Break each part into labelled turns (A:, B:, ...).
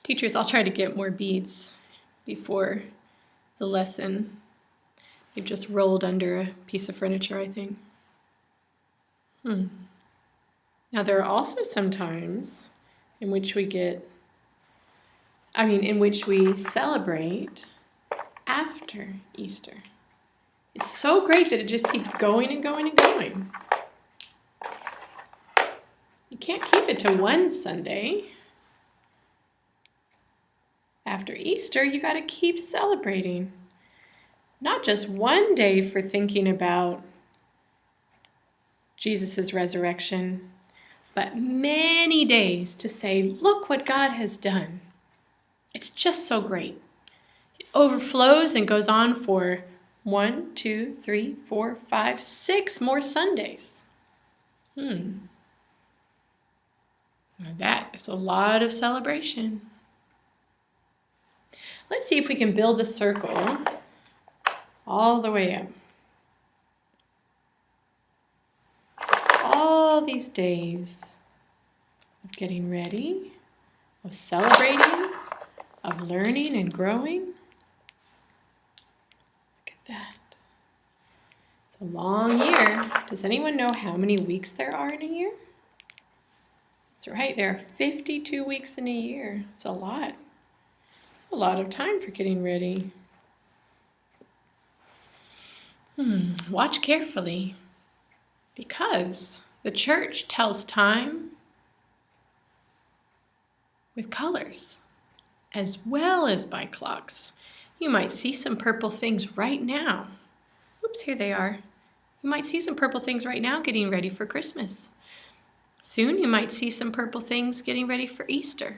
A: Teachers, I'll try to get more beads before the lesson. They've just rolled under a piece of furniture, I think. Now, there are also some times in which we celebrate after Easter. It's so great that it just keeps going and going and going. You can't keep it to one Sunday. After Easter, you got to keep celebrating. Not just one day for thinking about Jesus' resurrection, but many days to say, look what God has done. It's just so great. It overflows and goes on for 1, 2, 3, 4, 5, 6 more Sundays. Now that is a lot of celebration. Let's see if we can build the circle all the way up. All these days of getting ready, of celebrating, of learning and growing. Look at that. It's a long year. Does anyone know how many weeks there are in a year? That's right, there are 52 weeks in a year. It's a lot. A lot of time for getting ready. Watch carefully, because the church tells time with colors as well as by clocks. You might see some purple things right now. Oops, here they are. You might see some purple things right now getting ready for Christmas. Soon you might see some purple things getting ready for Easter.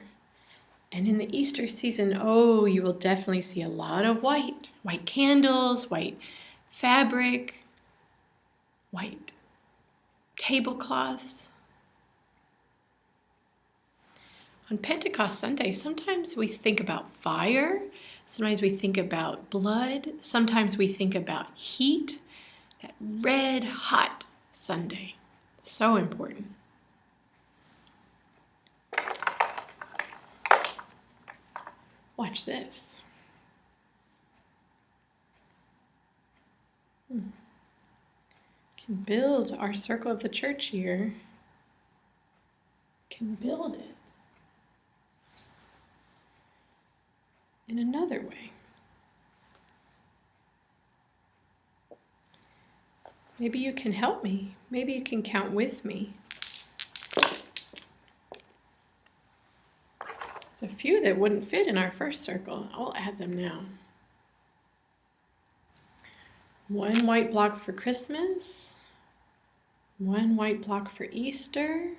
A: And in the Easter season, you will definitely see a lot of white. White candles, white fabric, white tablecloths. On Pentecost Sunday, sometimes we think about fire, sometimes we think about blood, sometimes we think about heat. That red hot Sunday, so important. Watch this. Can build our circle of the church here. Can build it in another way. Maybe you can help me. Maybe you can count with me. There's a few that wouldn't fit in our first circle. I'll add them now. 1 white block for Christmas. 1 white block for Easter.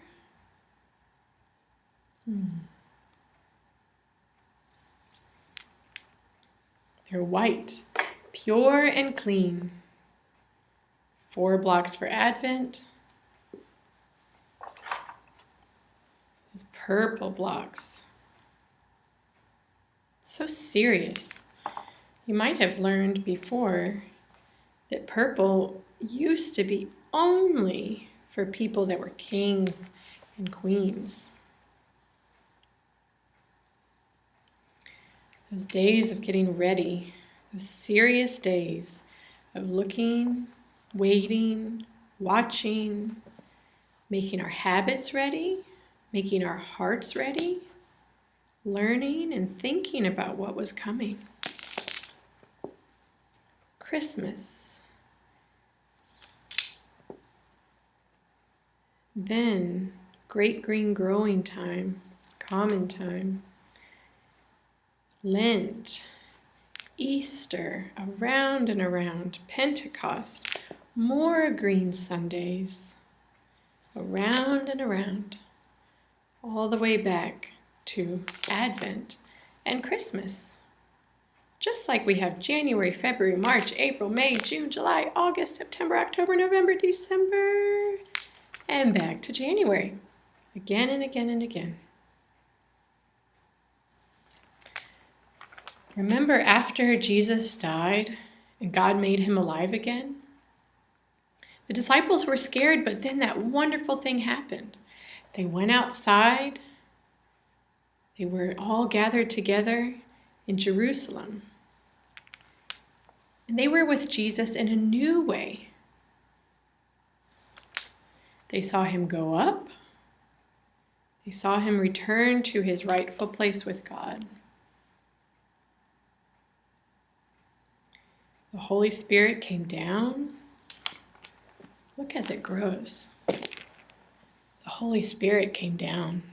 A: They're white, pure and clean. 4 blocks for Advent. Those purple blocks. So serious. You might have learned before that purple used to be only for people that were kings and queens. Those days of getting ready, those serious days of looking, waiting, watching, making our habits ready, making our hearts ready, learning and thinking about what was coming. Christmas. Then great green growing time, common time. Lent, Easter, around and around, Pentecost, more green Sundays, around and around, all the way back to Advent and Christmas. Just like we have January, February, March, April, May, June, July, August, September, October, November, December, and back to January, again and again and again. Remember after Jesus died and God made him alive again? The disciples were scared, but then that wonderful thing happened. They went outside, They were all gathered together in Jerusalem. And they were with Jesus in a new way. They saw him go up. They saw him return to his rightful place with God. The Holy Spirit came down. Look as it grows. The Holy Spirit came down.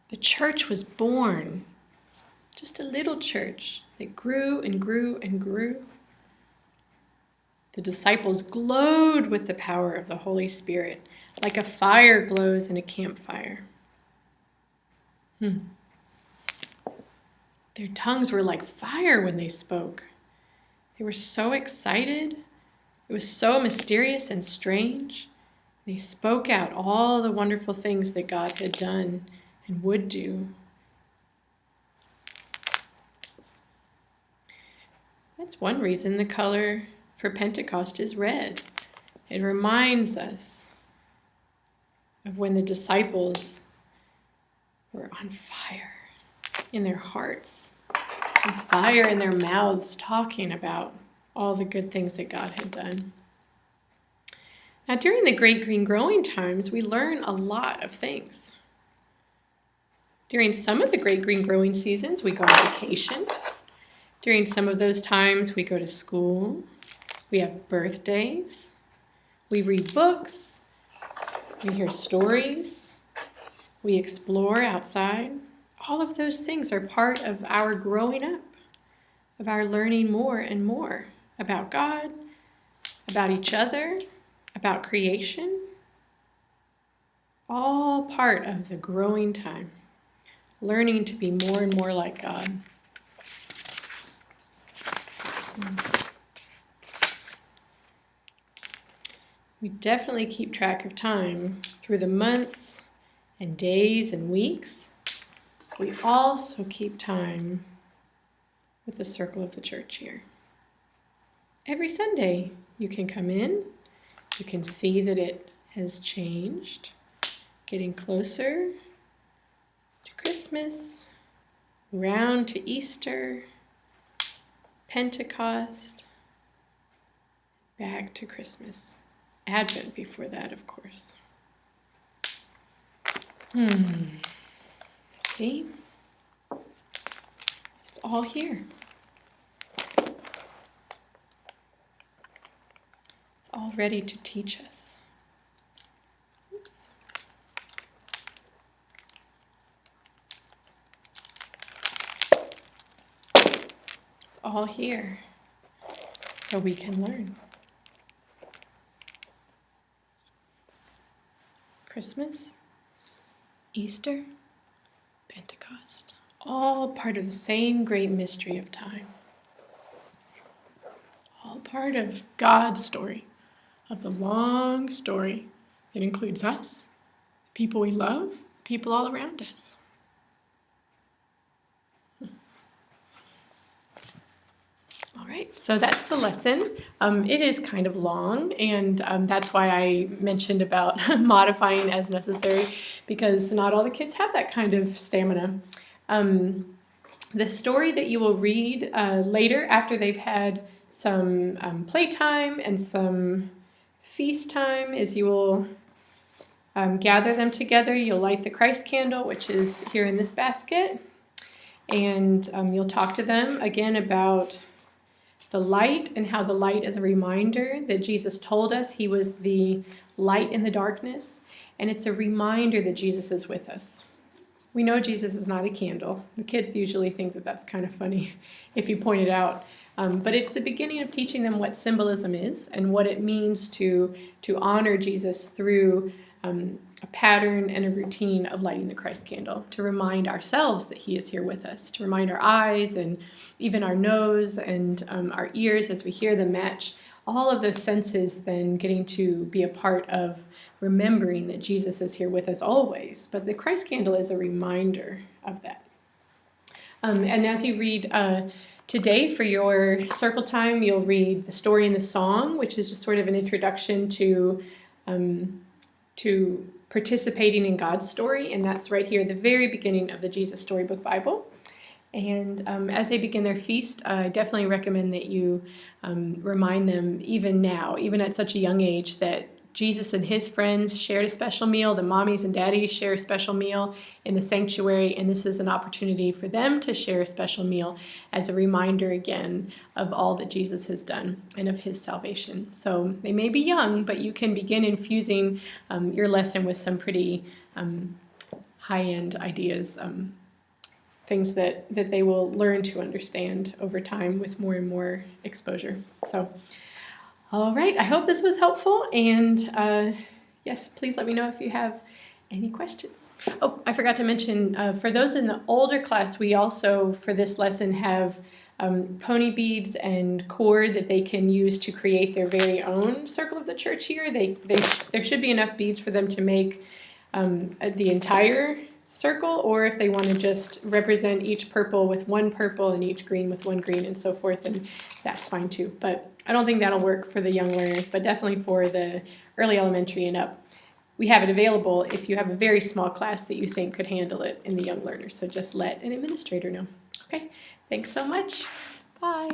A: The church was born. Just a little church that grew and grew and grew. The disciples glowed with the power of the Holy Spirit, like a fire glows in a campfire. Their tongues were like fire when they spoke. They were so excited. It was so mysterious and strange. They spoke out all the wonderful things that God had done and would do. That's one reason the color for Pentecost is red. It reminds us of when the disciples were on fire in their hearts, on fire in their mouths, talking about all the good things that God had done. Now, during the Great Green Growing Times, we learn a lot of things. During some of the Great Green Growing seasons, we go on vacation. During some of those times, we go to school. We have birthdays. We read books. We hear stories. We explore outside. All of those things are part of our growing up, of our learning more and more about God, about each other, about creation. All part of the growing time, learning to be more and more like God. We definitely keep track of time through the months and days and weeks. We also keep time with the circle of the church here. Every Sunday you can come in, you can see that it has changed, getting closer to Christmas, round to Easter, Pentecost, back to Christmas. Advent before that, of course. See? It's all here. It's all ready to teach us. Oops. It's all here so we can learn. Christmas, Easter, Pentecost, all part of the same great mystery of time. All part of God's story, of the long story that includes us, people we love, people all around us. All right, so that's the lesson. It is kind of long, and that's why I mentioned about modifying as necessary, because not all the kids have that kind of stamina. The story that you will read later, after they've had some playtime and some feast time, is you will gather them together. You'll light the Christ candle, which is here in this basket, and you'll talk to them again about the light and how the light is a reminder that Jesus told us he was the light in the darkness, and it's a reminder that Jesus is with us. We know Jesus is not a candle. The kids usually think that that's kind of funny if you point it out, but it's the beginning of teaching them what symbolism is and what it means to honor Jesus through a pattern and a routine of lighting the Christ candle, to remind ourselves that he is here with us, to remind our eyes and even our nose and our ears as we hear them match. All of those senses then getting to be a part of remembering that Jesus is here with us always. But the Christ candle is a reminder of that. And as you read today for your circle time, you'll read the story and the song, which is just sort of an introduction to participating in God's story, and that's right here at the very beginning of the Jesus Storybook Bible. And as they begin their feast, I definitely recommend that you remind them even now, even at such a young age, that Jesus and his friends shared a special meal. The mommies and daddies share a special meal in the sanctuary, and this is an opportunity for them to share a special meal as a reminder again of all that Jesus has done and of his salvation. So they may be young, but you can begin infusing your lesson with some pretty high-end ideas, things that they will learn to understand over time with more and more exposure. So, all right, I hope this was helpful, and yes, please let me know if you have any questions. Oh, I forgot to mention, for those in the older class, we also, for this lesson, have pony beads and cord that they can use to create their very own circle of the church here. There should be enough beads for them to make the entire circle, or if they want to just represent each purple with one purple and each green with one green and so forth, and that's fine too. But I don't think that'll work for the young learners, but definitely for the early elementary and up. We have it available if you have a very small class that you think could handle it in the young learners. So just let an administrator know. Okay, thanks so much. Bye.